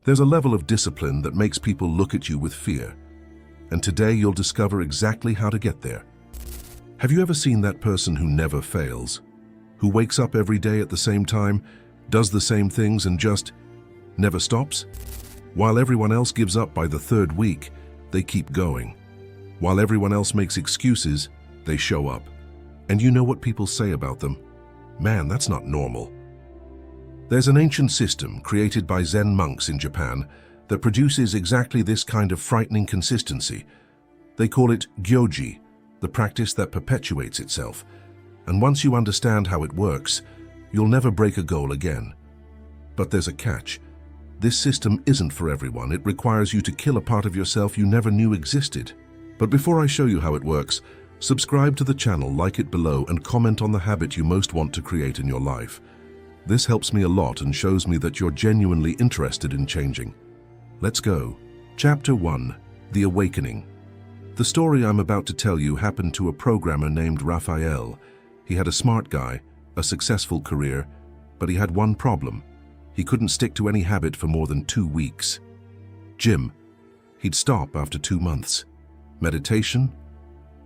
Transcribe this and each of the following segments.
There's a level of discipline that makes people look at you with fear. And today you'll discover exactly how to get there. Have you ever seen that person who never fails? Who wakes up every day at the same time, does the same things and just never stops? While everyone else gives up by the third week, they keep going. While everyone else makes excuses, they show up. And you know what people say about them? Man, that's not normal. There's an ancient system created by Zen monks in Japan that produces exactly this kind of frightening consistency. They call it Gyoji, the practice that perpetuates itself. And once you understand how it works, you'll never break a goal again. But there's a catch. This system isn't for everyone. It requires you to kill a part of yourself you never knew existed. But before I show you how it works, subscribe to the channel, like it below, and comment on the habit you most want to create in your life. This helps me a lot and shows me that you're genuinely interested in changing. Let's go. Chapter 1. The Awakening. The story I'm about to tell you happened to a programmer named Rafael. He had a smart guy, a successful career, but he had one problem. He couldn't stick to any habit for more than 2 weeks. Gym. He'd stop after 2 months. Meditation?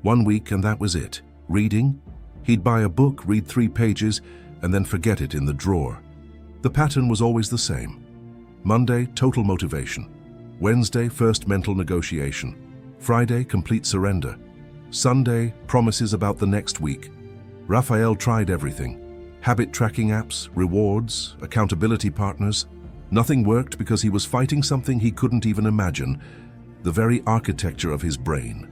1 week and that was it. Reading? He'd buy a book, read 3 pages, and then forget it in the drawer. The pattern was always the same. Monday, total motivation. Wednesday, first mental negotiation. Friday, complete surrender. Sunday, promises about the next week. Rafael tried everything. Habit tracking apps, rewards, accountability partners. Nothing worked because he was fighting something he couldn't even imagine, the very architecture of his brain.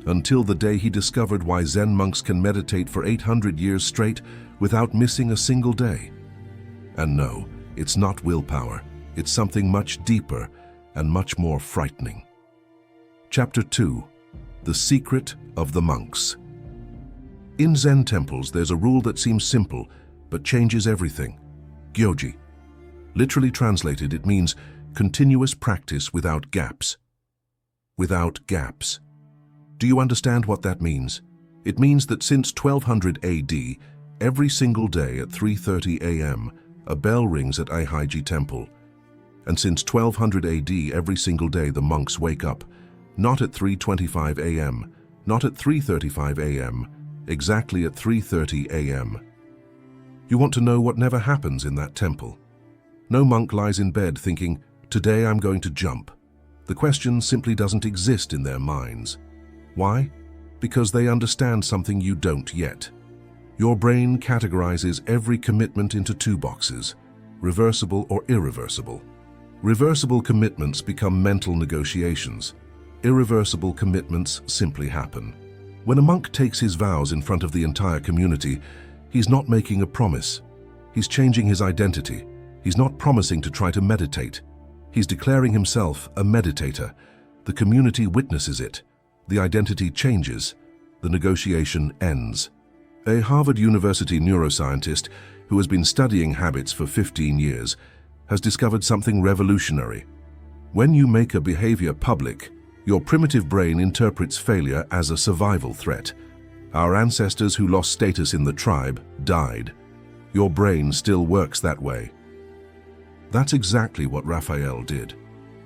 Until the day he discovered why Zen monks can meditate for 800 years straight without missing a single day. And no, it's not willpower. It's something much deeper and much more frightening. Chapter 2. The Secret of the Monks. In Zen temples, there's a rule that seems simple, but changes everything. Gyoji. Literally translated, it means continuous practice without gaps. Without gaps. Do you understand what that means? It means that since 1200 AD, every single day at 3:30 a.m., a bell rings at Gyoji Temple. And since 1200 AD, every single day the monks wake up, not at 3:25 a.m., not at 3:35 a.m., exactly at 3:30 a.m. You want to know what never happens in that temple? No monk lies in bed thinking, today I'm going to jump. The question simply doesn't exist in their minds. Why? Because they understand something you don't yet. Your brain categorizes every commitment into 2 boxes, reversible or irreversible. Reversible commitments become mental negotiations. Irreversible commitments simply happen. When a monk takes his vows in front of the entire community, he's not making a promise. He's changing his identity. He's not promising to try to meditate. He's declaring himself a meditator. The community witnesses it. The identity changes. The negotiation ends. A Harvard University neuroscientist who has been studying habits for 15 years has discovered something revolutionary. When you make a behavior public, your primitive brain interprets failure as a survival threat. Our ancestors who lost status in the tribe died. Your brain still works that way. That's exactly what Rafael did.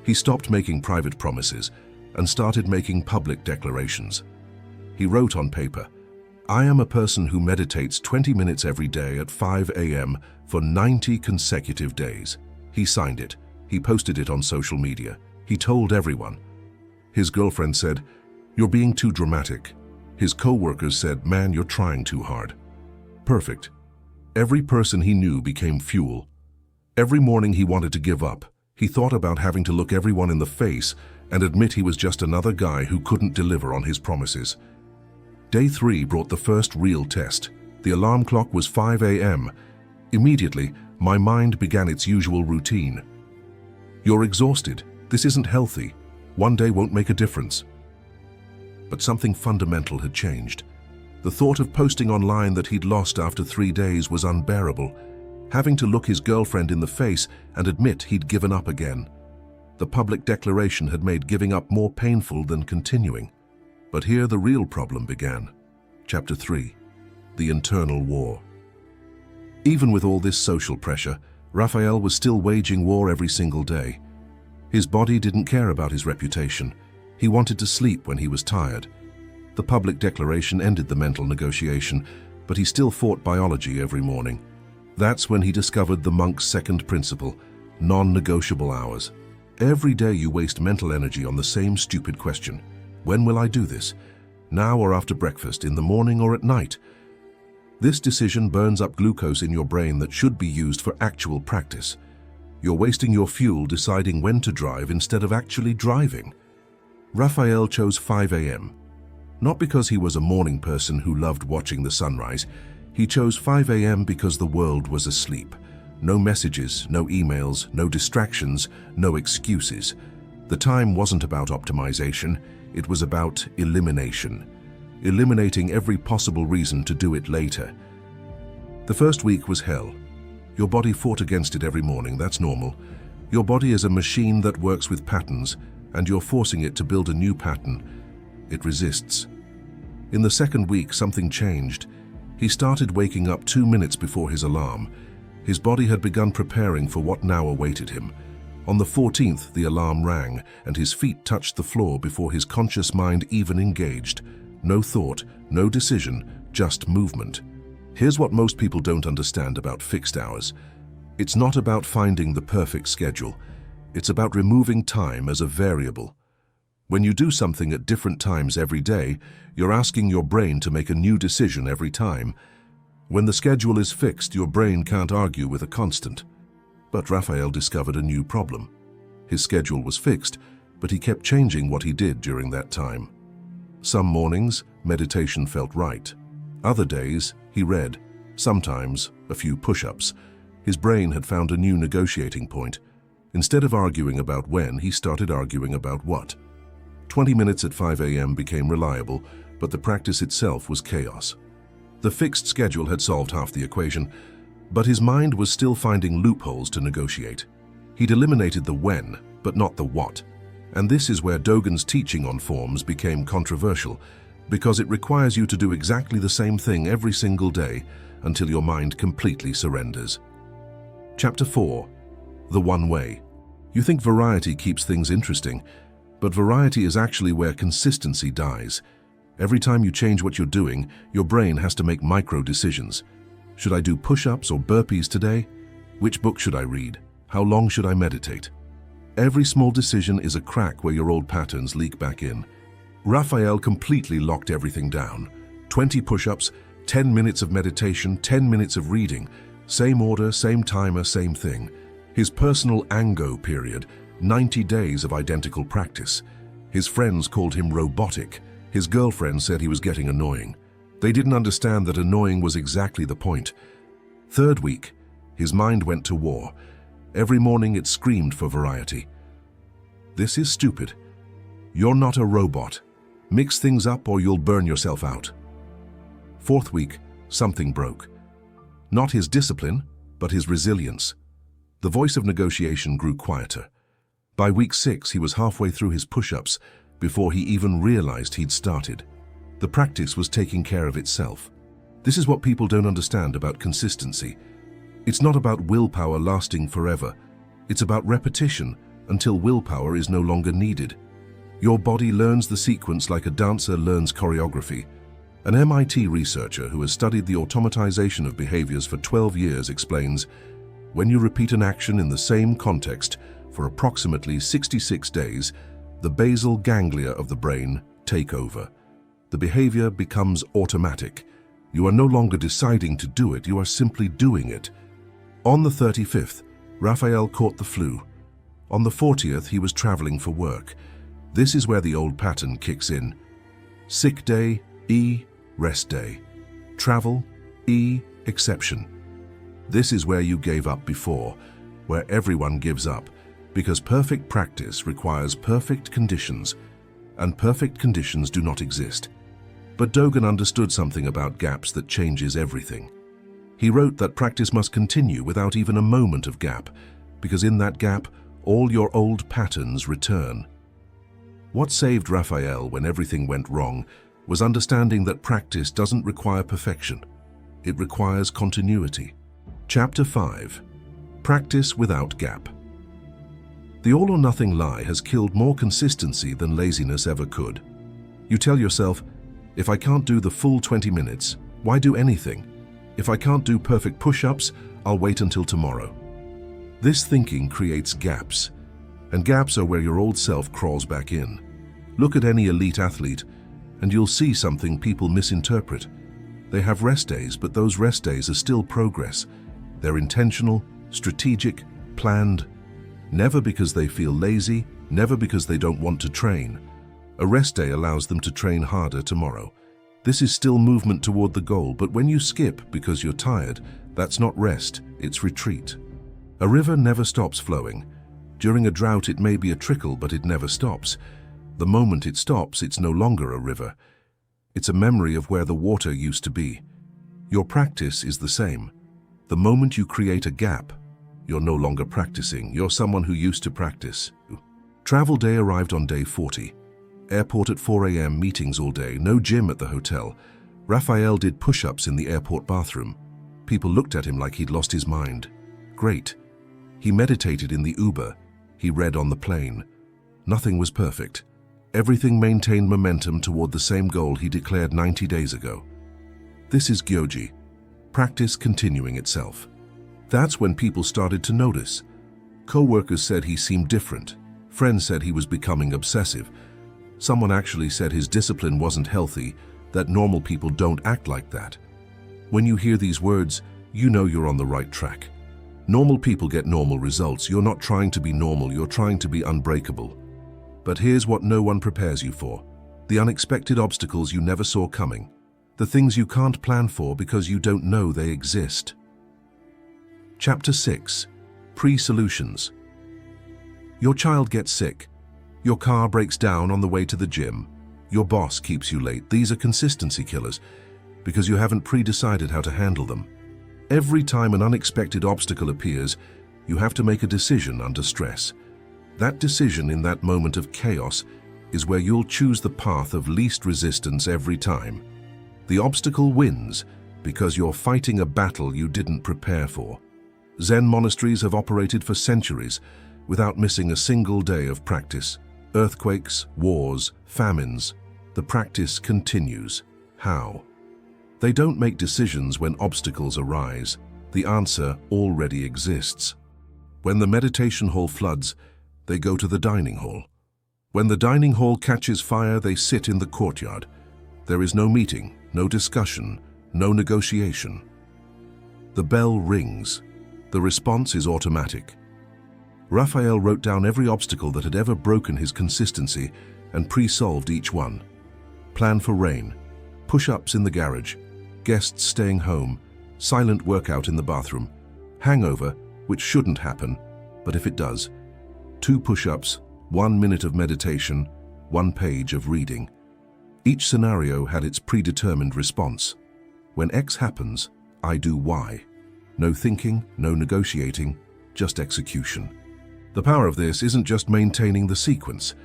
He stopped making private promises and started making public declarations. He wrote on paper, I am a person who meditates 20 minutes every day at 5 a.m. for 90 consecutive days. He signed it. He posted it on social media. He told everyone. His girlfriend said, you're being too dramatic. His co-workers said, man, you're trying too hard. Perfect. Every person he knew became fuel. Every morning he wanted to give up. He thought about having to look everyone in the face and admit he was just another guy who couldn't deliver on his promises. Day 3 brought the first real test. The alarm clock was 5 a.m. Immediately, my mind began its usual routine. You're exhausted. This isn't healthy. One day won't make a difference. But something fundamental had changed. The thought of posting online that he'd lost after 3 days was unbearable. Having to look his girlfriend in the face and admit he'd given up again. The public declaration had made giving up more painful than continuing. But here the real problem began. Chapter 3. The Internal War. Even with all this social pressure, Rafael was still waging war every single day. His body didn't care about his reputation. He wanted to sleep when he was tired. The public declaration ended the mental negotiation, but he still fought biology every morning. That's when he discovered the monk's second principle, non-negotiable hours. Every day you waste mental energy on the same stupid question. When will I do this? Now or after breakfast, in the morning or at night? This decision burns up glucose in your brain that should be used for actual practice. You're wasting your fuel deciding when to drive instead of actually driving. Rafael chose 5 a.m. Not because he was a morning person who loved watching the sunrise. He chose 5 a.m. because the world was asleep. No messages, no emails, no distractions, no excuses. The time wasn't about optimization, it was about elimination. Eliminating every possible reason to do it later. The first week was hell. Your body fought against it every morning, that's normal. Your body is a machine that works with patterns, and you're forcing it to build a new pattern. It resists. In the second week, something changed. He started waking up 2 minutes before his alarm. His body had begun preparing for what now awaited him. On the 14th, the alarm rang, and his feet touched the floor before his conscious mind even engaged. No thought, no decision, just movement. Here's what most people don't understand about fixed hours. It's not about finding the perfect schedule. It's about removing time as a variable. When you do something at different times every day, you're asking your brain to make a new decision every time. When the schedule is fixed, your brain can't argue with a constant. But Rafael discovered a new problem. His schedule was fixed, but he kept changing what he did during that time. Some mornings, meditation felt right. Other days, he read. Sometimes, a few push-ups. His brain had found a new negotiating point. Instead of arguing about when, he started arguing about what. 20 minutes at 5 a.m. became reliable, but the practice itself was chaos. The fixed schedule had solved half the equation, but his mind was still finding loopholes to negotiate. He'd eliminated the when, but not the what. And this is where Dogen's teaching on forms became controversial, because it requires you to do exactly the same thing every single day until your mind completely surrenders. Chapter 4. The One Way. You think variety keeps things interesting, but variety is actually where consistency dies. Every time you change what you're doing, your brain has to make micro-decisions. Should I do push-ups or burpees today? Which book should I read? How long should I meditate? Every small decision is a crack where your old patterns leak back in. Rafael completely locked everything down. 20 push-ups, 10 minutes of meditation, 10 minutes of reading. Same order, same timer, same thing. His personal Ango period, 90 days of identical practice. His friends called him robotic. His girlfriend said he was getting annoying. They didn't understand that annoying was exactly the point. Third week, his mind went to war. Every morning it screamed for variety. This is stupid. You're not a robot. Mix things up or you'll burn yourself out. Fourth week, something broke. Not his discipline, but his resilience. The voice of negotiation grew quieter. By week 6, he was halfway through his push-ups before he even realized he'd started. The practice was taking care of itself. This is what people don't understand about consistency. It's not about willpower lasting forever. It's about repetition until willpower is no longer needed. Your body learns the sequence like a dancer learns choreography. An MIT researcher who has studied the automatization of behaviors for 12 years explains, when you repeat an action in the same context for approximately 66 days, the basal ganglia of the brain take over. The behavior becomes automatic. You are no longer deciding to do it, you are simply doing it. On the 35th, Rafael caught the flu. On the 40th, he was traveling for work. This is where the old pattern kicks in. Sick day, E, rest day. Travel, E, exception. This is where you gave up before, where everyone gives up, because perfect practice requires perfect conditions, and perfect conditions do not exist. But Dogen understood something about gaps that changes everything. He wrote that practice must continue without even a moment of gap, because in that gap, all your old patterns return. What saved Rafael when everything went wrong was understanding that practice doesn't require perfection. It requires continuity. Chapter 5. Practice without gap. The all-or-nothing lie has killed more consistency than laziness ever could. You tell yourself, if I can't do the full 20 minutes, why do anything? If I can't do perfect push-ups, I'll wait until tomorrow. This thinking creates gaps, and gaps are where your old self crawls back in. Look at any elite athlete, and you'll see something people misinterpret. They have rest days, but those rest days are still progress. They're intentional, strategic, planned. Never because they feel lazy, never because they don't want to train. A rest day allows them to train harder tomorrow. This is still movement toward the goal, but when you skip because you're tired, that's not rest, it's retreat. A river never stops flowing. During a drought it may be a trickle, but it never stops. The moment it stops, it's no longer a river. It's a memory of where the water used to be. Your practice is the same. The moment you create a gap, you're no longer practicing, you're someone who used to practice. Travel day arrived on day 40. Airport at 4 a.m., meetings all day, no gym at the hotel. Rafael did push-ups in the airport bathroom. People looked at him like he'd lost his mind. Great. He meditated in the Uber. He read on the plane. Nothing was perfect. Everything maintained momentum toward the same goal he declared 90 days ago. This is Gyoji, practice continuing itself. That's when people started to notice. Co-workers said he seemed different. Friends said he was becoming obsessive. Someone actually said his discipline wasn't healthy, that normal people don't act like that. When you hear these words, you know you're on the right track. Normal people get normal results. You're not trying to be normal, you're trying to be unbreakable. But here's what no one prepares you for. The unexpected obstacles you never saw coming. The things you can't plan for because you don't know they exist. Chapter 6. Pre-solutions. Your child gets sick. Your car breaks down on the way to the gym. Your boss keeps you late. These are consistency killers because you haven't pre-decided how to handle them. Every time an unexpected obstacle appears, you have to make a decision under stress. That decision in that moment of chaos is where you'll choose the path of least resistance every time. The obstacle wins because you're fighting a battle you didn't prepare for. Zen monasteries have operated for centuries without missing a single day of practice. Earthquakes, wars, famines. The practice continues. How? They don't make decisions when obstacles arise. The answer already exists. When the meditation hall floods, they go to the dining hall. When the dining hall catches fire, they sit in the courtyard. There is no meeting, no discussion, no negotiation. The bell rings. The response is automatic. Rafael wrote down every obstacle that had ever broken his consistency and pre-solved each one. Plan for rain, push-ups in the garage, guests staying home, silent workout in the bathroom, hangover, which shouldn't happen, but if it does, 2 push-ups, 1 minute of meditation, 1 page of reading. Each scenario had its predetermined response. When X happens, I do Y. No thinking, no negotiating, just execution. The power of this isn't just maintaining the sequence,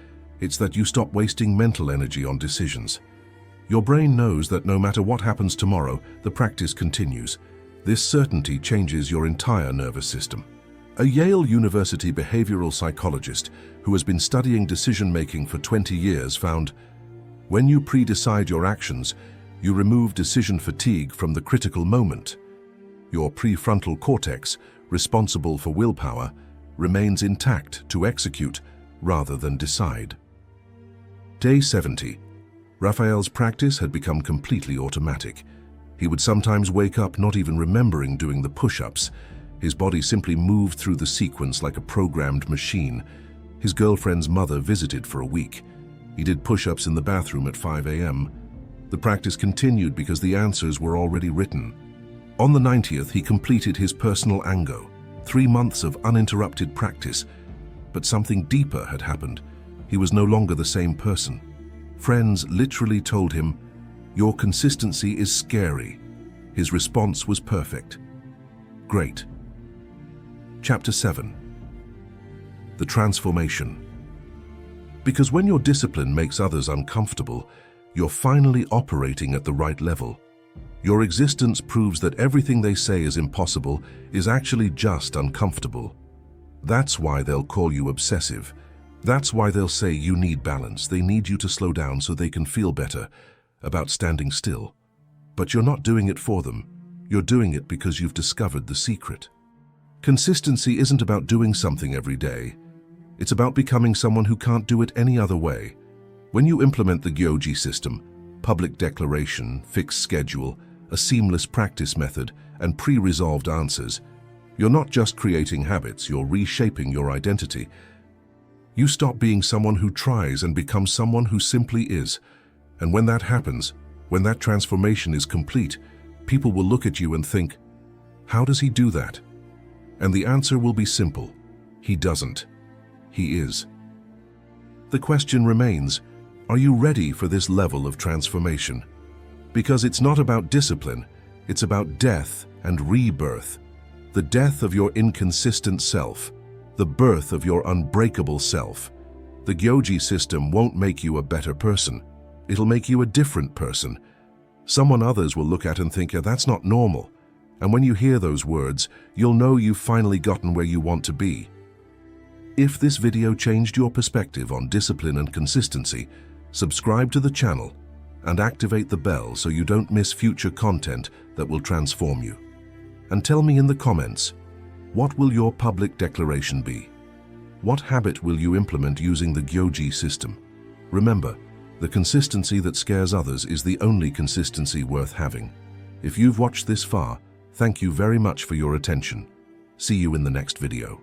it's that you stop wasting mental energy on decisions. Your brain knows that no matter what happens tomorrow, the practice continues. This certainty changes your entire nervous system. A Yale University behavioral psychologist who has been studying decision-making for 20 years found, when you pre-decide your actions, you remove decision fatigue from the critical moment. Your prefrontal cortex, responsible for willpower, remains intact to execute rather than decide. Day 70. Rafael's practice had become completely automatic. He would sometimes wake up not even remembering doing the push-ups. His body simply moved through the sequence like a programmed machine. His girlfriend's mother visited for a week. He did push-ups in the bathroom at 5 a.m. The practice continued because the answers were already written. On the 90th, he completed his personal Ango, 3 months of uninterrupted practice. But something deeper had happened. He was no longer the same person. Friends literally told him, "Your consistency is scary." His response was perfect. Great. Chapter 7. The transformation. Because when your discipline makes others uncomfortable, you're finally operating at the right level. Your existence proves that everything they say is impossible is actually just uncomfortable. That's why they'll call you obsessive. That's why they'll say you need balance. They need you to slow down so they can feel better about standing still. But you're not doing it for them. You're doing it because you've discovered the secret. Consistency isn't about doing something every day. It's about becoming someone who can't do it any other way. When you implement the Gyoji system, public declaration, fixed schedule, a seamless practice method, and pre-resolved answers, you're not just creating habits, you're reshaping your identity. You stop being someone who tries and become someone who simply is. And when that happens, when that transformation is complete, people will look at you and think, how does he do that? And the answer will be simple. He doesn't. He is. The question remains, are you ready for this level of transformation? Because it's not about discipline, it's about death and rebirth. The death of your inconsistent self, the birth of your unbreakable self. The Gyoji system won't make you a better person. It'll make you a different person. Someone others will look at and think, yeah, that's not normal. And when you hear those words, you'll know you've finally gotten where you want to be. If this video changed your perspective on discipline and consistency, subscribe to the channel and activate the bell so you don't miss future content that will transform you. And tell me in the comments, what will your public declaration be? What habit will you implement using the Gyoji system? Remember, the consistency that scares others is the only consistency worth having. If you've watched this far, thank you very much for your attention. See you in the next video.